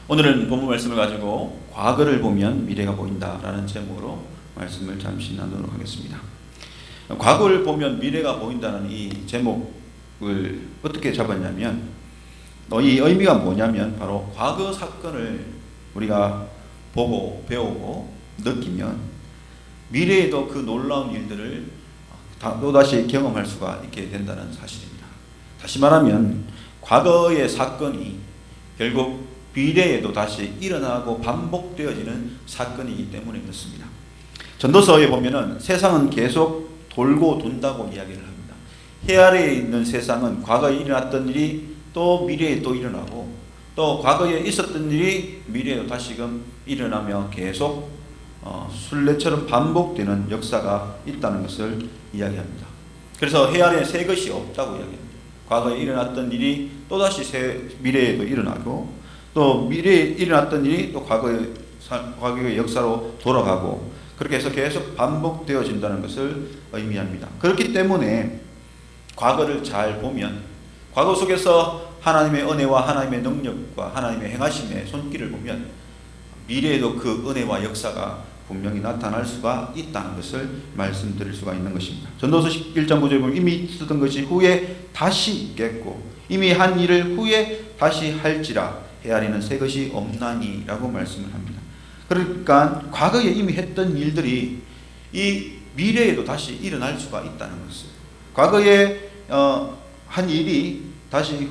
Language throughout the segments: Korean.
오늘은 본문 말씀을 가지고 과거를 보면 미래가 보인다라는 제목으로 말씀을 잠시 나누도록 하겠습니다. 과거를 보면 미래가 보인다는 이 제목을 어떻게 잡았냐면 이 의미가 뭐냐면 바로 과거 사건을 우리가 보고 배우고 느끼면 미래에도 그 놀라운 일들을 또다시 경험할 수가 있게 된다는 사실입니다. 다시 말하면 과거의 사건이 결국 미래에도 다시 일어나고 반복되어지는 사건이기 때문에 그렇습니다. 전도서에 보면은 세상은 계속 돌고 돈다고 이야기를 합니다. 해 아래에 있는 세상은 과거에 일어났던 일이 또 미래에 또 일어나고 또 과거에 있었던 일이 미래에도 다시금 일어나며 계속 순례처럼 반복되는 역사가 있다는 것을 이야기합니다. 그래서 해 아래에 새 것이 없다고 이야기합니다. 과거에 일어났던 일이 또다시 미래에도 일어나고 또 미래에 일어났던 일이 또 과거의 역사로 돌아가고 그렇게 해서 계속 반복되어진다는 것을 의미합니다. 그렇기 때문에 과거를 잘 보면 과거 속에서 하나님의 은혜와 하나님의 능력과 하나님의 행하심의 손길을 보면 미래에도 그 은혜와 역사가 분명히 나타날 수가 있다는 것을 말씀드릴 수가 있는 것입니다. 전도서 1장 9절에 보면 이미 쓰던 것이 후에 다시 있겠고 이미 한 일을 후에 다시 할지라 헤아리는 새 것이 없나니 라고 말씀을 합니다. 그러니까 과거에 이미 했던 일들이 이 미래에도 다시 일어날 수가 있다는 것을, 과거에 한 일이 다시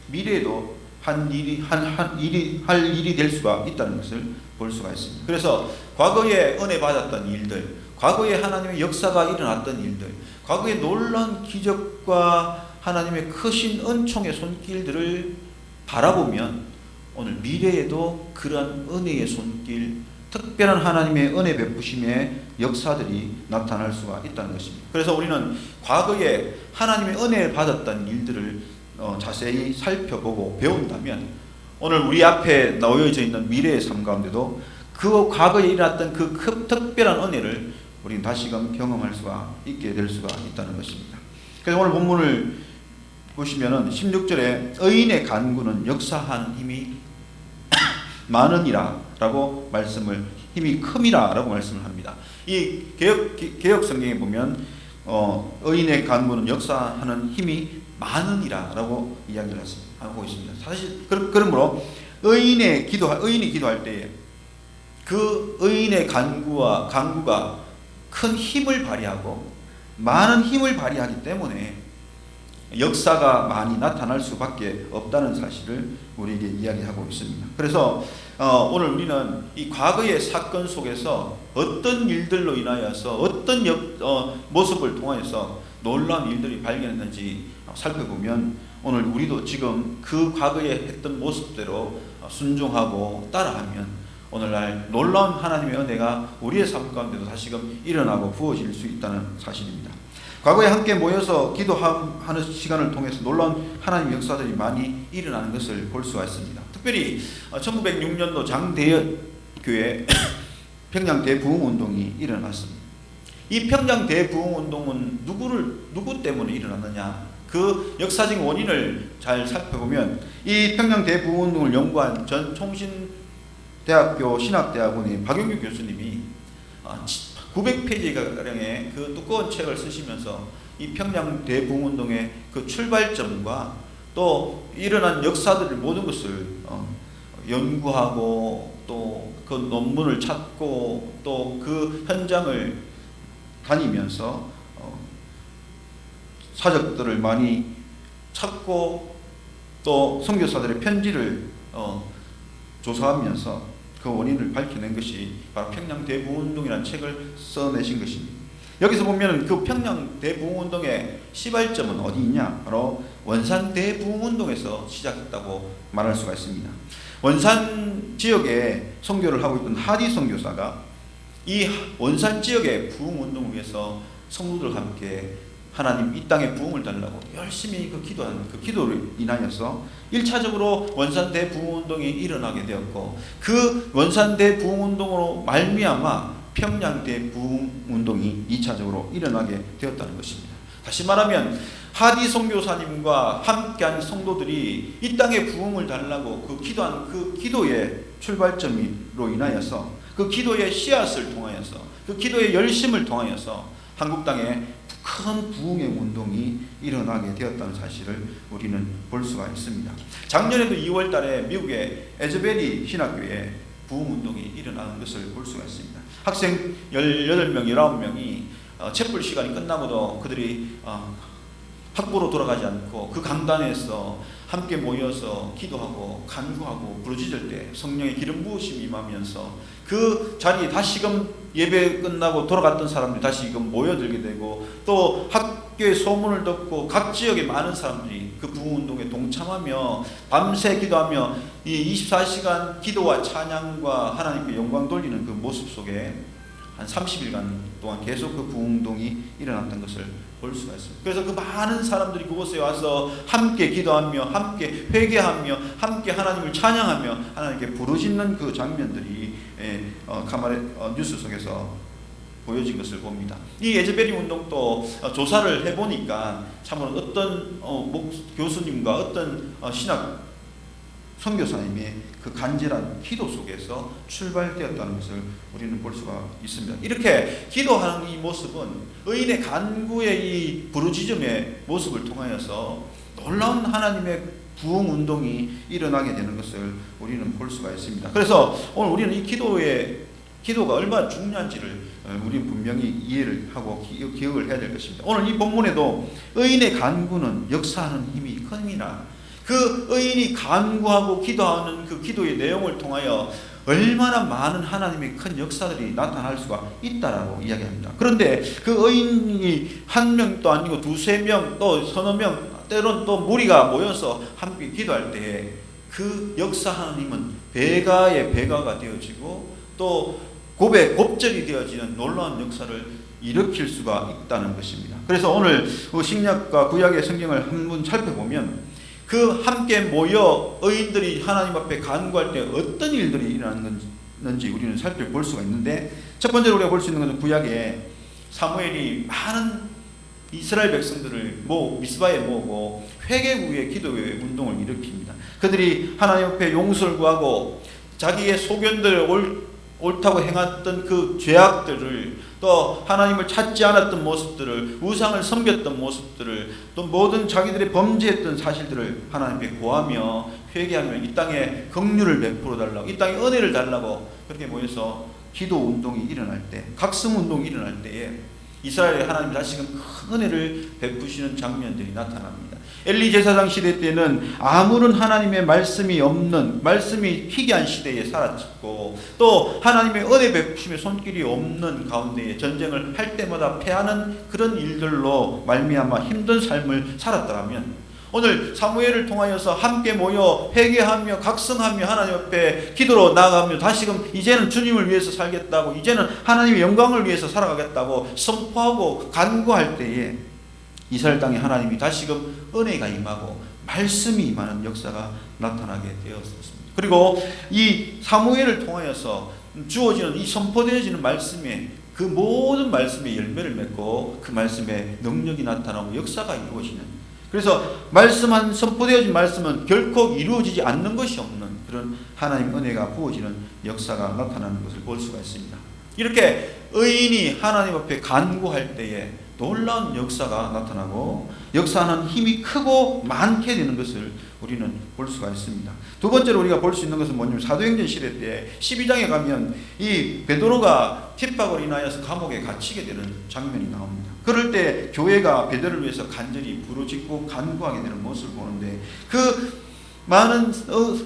미래에도 할 일이 될 수가 있다는 것을 볼 수가 있습니다. 그래서 과거에 은혜 받았던 일들, 과거에 하나님의 역사가 일어났던 일들, 과거의 놀라운 기적과 하나님의 크신 은총의 손길들을 바라보면 오늘 미래에도 그러한 은혜의 손길, 특별한 하나님의 은혜 베푸심의 역사들이 나타날 수가 있다는 것입니다. 그래서 우리는 과거에 하나님의 은혜를 받았던 일들을 자세히 살펴보고 배운다면 오늘 우리 앞에 놓여져 있는 미래의 삶 가운데도 그 과거에 일어났던 그 특별한 은혜를 우리는 다시금 경험할 수가 있게 될 수가 있다는 것입니다. 그래서 오늘 본문을 보시면은 16절에 의인의 간구는 역사하는 힘이 많으니라 라고 말씀을, 힘이 큼이라 라고 말씀을 합니다. 이 개혁 성경에 보면 의인의 간구는 역사하는 힘이 많으니라 라고 이야기를 하고 있습니다. 사실 그러므로 의인이 기도할 때에 그 의인의 간구가 큰 힘을 발휘하고 많은 힘을 발휘하기 때문에 역사가 많이 나타날 수밖에 없다는 사실을 우리에게 이야기하고 있습니다. 그래서 오늘 우리는 이 과거의 사건 속에서 어떤 일들로 인하여서 어떤 모습을 통하여서 놀라운 일들이 발견했는지 살펴보면 오늘 우리도 지금 그 과거에 했던 모습대로 순종하고 따라하면 오늘날 놀라운 하나님의 은혜가 우리의 삶 가운데도 다시금 일어나고 부어질 수 있다는 사실입니다. 과거에 함께 모여서 기도하는 시간을 통해서 놀라운 하나님의 역사들이 많이 일어나는 것을 볼 수가 있습니다. 특별히 1906년도 장대현 교회 평양 대부흥운동이 일어났습니다. 이 평양 대부흥운동은 누구 때문에 일어났느냐, 그 역사적인 원인을 잘 살펴보면 이 평양 대부흥운동을 연구한 전 총신대학교 신학대학원의 박용규 교수님이 900페이지가량의 그 두꺼운 책을 쓰시면서 이 평양 대부흥운동의 그 출발점과 또 일어난 역사들을 모든 것을 연구하고 또 그 논문을 찾고 또 그 현장을 다니면서 사적들을 많이 찾고 또 선교사들의 편지를 조사하면서 그 원인을 밝혀낸 것이 바로 평양 대부흥운동이라는 책을 써내신 것입니다. 여기서 보면 그 평양 대부흥운동의 시발점은 어디 있냐? 바로 원산 대부흥운동에서 시작했다고 말할 수가 있습니다. 원산 지역에 선교를 하고 있던 하디 선교사가 이 원산 지역의 부흥운동을 위해서 성도들과 함께 하나님 이 땅에 부흥을 달라고 열심히 기도한 그 기도를 인하여서 1차적으로 원산대 부흥운동이 일어나게 되었고 그 원산대 부흥운동으로 말미암아 평양대 부흥운동이 2차적으로 일어나게 되었다는 것입니다. 다시 말하면 하디 선교사님과 함께한 성도들이 이 땅에 부흥을 달라고 그 기도한 그 기도의 출발점으로 인하여서, 그 기도의 씨앗을 통하여서, 그 기도의 열심을 통하여서 한국 땅에 큰 부흥의 운동이 일어나게 되었다는 사실을 우리는 볼 수가 있습니다. 작년에도 2월 달에 미국의 에즈베리 신학교에 부흥 운동이 일어나는 것을 볼 수가 있습니다. 학생 18명, 19명이 채플 시간이 끝나고도 그들이 학부로 돌아가지 않고 그 강단에서 함께 모여서 기도하고 간구하고 부르짖을 때 성령의 기름 부으심이 임하면서 그 자리에 다시금 예배 끝나고 돌아갔던 사람들이 다시금 모여들게 되고, 또 학교의 소문을 듣고 각 지역의 많은 사람들이 그 부흥운동에 동참하며 밤새 기도하며 이 24시간 기도와 찬양과 하나님께 영광 돌리는 그 모습 속에 한 30일간 동안 계속 그 부흥운동이 일어났던 것을 볼 수가 있습니다. 그래서 그 많은 사람들이 그곳에 와서 함께 기도하며 함께 회개하며 함께 하나님을 찬양하며 하나님께 부르짖는 그 장면들이 가마레 뉴스 속에서 보여진 것을 봅니다. 이 에즈베리 운동도 조사를 해보니까 참으로 어떤 교수님과 어떤 신학 선교사님의 그 간절한 기도 속에서 출발되었다는 것을 우리는 볼 수가 있습니다. 이렇게 기도하는 이 모습은 의인의 간구의 이 부르짖음의 모습을 통하여서 놀라운 하나님의 부흥 운동이 일어나게 되는 것을 우리는 볼 수가 있습니다. 그래서 오늘 우리는 이 기도가 얼마나 중요한지를 우리는 분명히 이해를 하고 기억을 해야 될 것입니다. 오늘 이 본문에도 의인의 간구는 역사하는 힘이 큽니다. 그 의인이 간구하고 기도하는 그 기도의 내용을 통하여 얼마나 많은 하나님의 큰 역사들이 나타날 수가 있다라고 이야기합니다. 그런데 그 의인이 한 명도 아니고 두세 명, 또 서너 명, 때론 또 무리가 모여서 함께 기도할 때에 그 역사하는 힘은 배가의 배가가 되어지고 또 곱절이 되어지는 놀라운 역사를 일으킬 수가 있다는 것입니다. 그래서 오늘 신약과 구약의 성경을 한번 살펴보면 그 함께 모여 의인들이 하나님 앞에 간구할 때 어떤 일들이 일어났는지 우리는 살펴볼 수가 있는데, 첫 번째로 우리가 볼 수 있는 것은 구약에 사무엘이 많은 이스라엘 백성들을 미스바에 모으고 회개 후에 기도의 운동을 일으킵니다. 그들이 하나님 앞에 용서를 구하고 자기의 소견들을 옳다고 행했던 그 죄악들을, 또 하나님을 찾지 않았던 모습들을, 우상을 섬겼던 모습들을, 또 모든 자기들의 범죄했던 사실들을 하나님께 고하며 회개하며 이 땅에 긍휼을 베풀어 달라고, 이 땅에 은혜를 달라고 그렇게 모여서 기도 운동이 일어날 때, 각성 운동이 일어날 때에 이스라엘에 하나님이 다시금 큰 은혜를 베푸시는 장면들이 나타납니다. 엘리 제사장 시대 때는 아무런 하나님의 말씀이 없는, 말씀이 희귀한 시대에 살았고, 또 하나님의 은혜 베푸심의 손길이 없는 가운데에 전쟁을 할 때마다 패하는 그런 일들로 말미암아 힘든 삶을 살았다면, 오늘 사무엘을 통하여서 함께 모여 회개하며 각성하며 하나님 앞에 기도로 나아가며 다시금 이제는 주님을 위해서 살겠다고, 이제는 하나님의 영광을 위해서 살아가겠다고 선포하고 간구할 때에 이스라엘 땅에 하나님이 다시금 은혜가 임하고 말씀이 임하는 역사가 나타나게 되었습니다. 그리고 이 사무엘을 통하여서 주어지는 이 선포되어지는 말씀에 그 모든 말씀의 열매를 맺고 그 말씀의 능력이 나타나고 역사가 이루어지는, 그래서 선포되어진 말씀은 결코 이루어지지 않는 것이 없는 그런 하나님 은혜가 부어지는 역사가 나타나는 것을 볼 수가 있습니다. 이렇게 의인이 하나님 앞에 간구할 때에 놀라운 역사가 나타나고 역사하는 힘이 크고 많게 되는 것을 우리는 볼 수가 있습니다. 두 번째로 우리가 볼 수 있는 것은 뭐냐면 사도행전 시대 때 12장에 가면 이 베드로가 핍박으로 인하여서 감옥에 갇히게 되는 장면이 나옵니다. 그럴 때 교회가 베드로를 위해서 간절히 부르짖고 간구하게 되는 모습을 보는데, 그 많은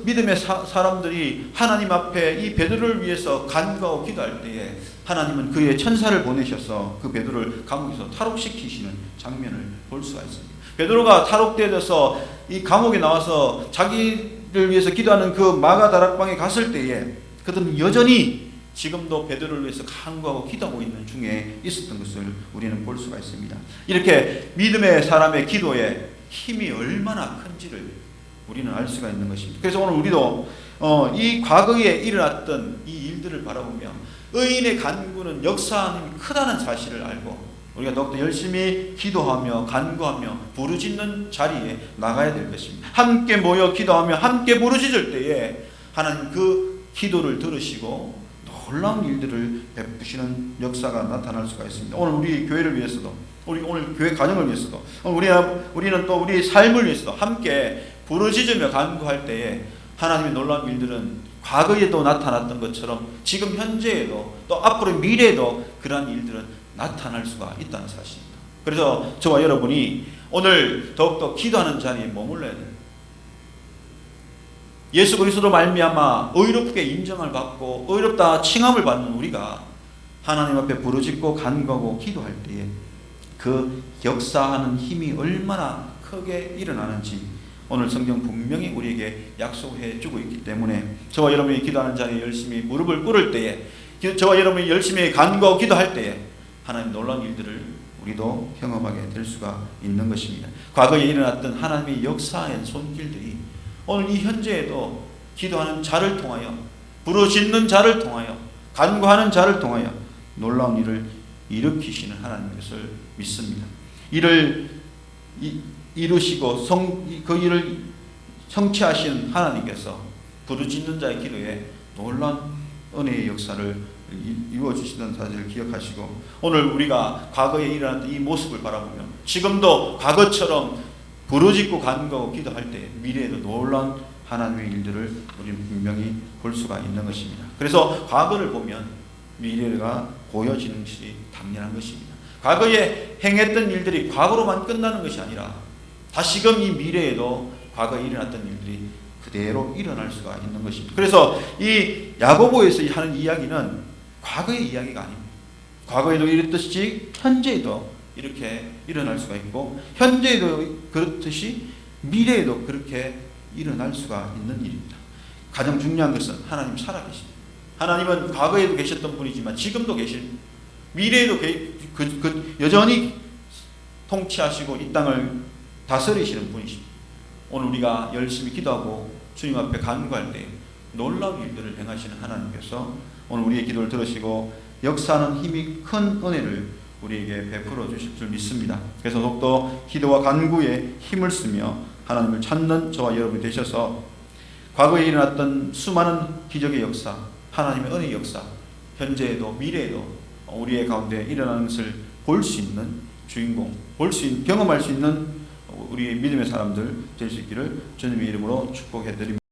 믿음의 사람들이 하나님 앞에 이 베드로를 위해서 간구하고 기도할 때에 하나님은 그의 천사를 보내셔서 그 베드로를 감옥에서 탈옥시키시는 장면을 볼 수가 있습니다. 베드로가 탈옥되어서 이 감옥에 나와서 자기를 위해서 기도하는 그 마가 다락방에 갔을 때에 그들은 여전히 지금도 베드로를 위해서 간구하고 기도하고 있는 중에 있었던 것을 우리는 볼 수가 있습니다. 이렇게 믿음의 사람의 기도에 힘이 얼마나 큰지를 우리는 알 수가 있는 것입니다. 그래서 오늘 우리도 이 과거에 일어났던 이 일들을 바라보며 의인의 간구는 역사하는 힘이 크다는 사실을 알고 우리가 더욱더 열심히 기도하며 간구하며 부르짖는 자리에 나가야 될 것입니다. 함께 모여 기도하며 함께 부르짖을 때에 하나님 그 기도를 들으시고 놀라운 일들을 베푸시는 역사가 나타날 수가 있습니다. 오늘 우리 교회를 위해서도, 우리 오늘 교회 가정을 위해서도, 우리는 또 우리 삶을 위해서도 함께 부르짖으며 간구할 때에 하나님의 놀라운 일들은 과거에도 나타났던 것처럼 지금 현재에도 또 앞으로 미래에도 그러한 일들은 나타날 수가 있다는 사실입니다. 그래서 저와 여러분이 오늘 더욱더 기도하는 자리에 머물러야 돼요. 예수 그리스도로 말미암아 의롭게 인정을 받고 의롭다 칭함을 받는 우리가 하나님 앞에 부르짖고 간구하고 기도할 때에 그 역사하는 힘이 얼마나 크게 일어나는지 오늘 성경 분명히 우리에게 약속해 주고 있기 때문에 저와 여러분이 기도하는 자리에 열심히 무릎을 꿇을 때에, 저와 여러분이 열심히 간구하고 기도할 때에 하나님 놀라운 일들을 우리도 경험하게 될 수가 있는 것입니다. 과거에 일어났던 하나님의 역사의 손길들이 오늘 이 현재에도 기도하는 자를 통하여, 부르짖는 자를 통하여, 간구하는 자를 통하여 놀라운 일을 일으키시는 하나님 것을 믿습니다. 이를 이루시고 그 일을 성취하신 하나님께서 부르짖는 자의 기도에 놀라운 은혜의 역사를 이루어주시던 사실을 기억하시고 오늘 우리가 과거에 일어났던 이 모습을 바라보며 지금도 과거처럼 부르짖고 간구하고 기도할 때 미래에도 놀라운 하나님의 일들을 우리는 분명히 볼 수가 있는 것입니다. 그래서 과거를 보면 미래가 보여지는 것이 당연한 것입니다. 과거에 행했던 일들이 과거로만 끝나는 것이 아니라 다시금 이 미래에도 과거에 일어났던 일들이 그대로 일어날 수가 있는 것입니다. 그래서 이 야고보에서 하는 이야기는 과거의 이야기가 아닙니다. 과거에도 이랬듯이 현재에도 이렇게 일어날 수가 있고 현재에도 그렇듯이 미래에도 그렇게 일어날 수가 있는 일입니다. 가장 중요한 것은 하나님 살아계십니다. 하나님은 과거에도 계셨던 분이지만 지금도 계십니다. 미래에도 여전히 통치하시고 이 땅을 다스리시는 분이십니다. 오늘 우리가 열심히 기도하고 주님 앞에 간구할 때 놀라운 일들을 행하시는 하나님께서 오늘 우리의 기도를 들으시고 역사하는 힘이 큰 은혜를 우리에게 베풀어 주실 줄 믿습니다. 그래서 더욱더 기도와 간구에 힘을 쓰며 하나님을 찾는 저와 여러분이 되셔서 과거에 일어났던 수많은 기적의 역사, 하나님의 은혜의 역사, 현재에도 미래에도 우리의 가운데 일어나는 것을 볼 수 있는 주인공, 경험할 수 있는 우리의 믿음의 사람들 될 수 있기를 주님의 이름으로 축복해 드립니다.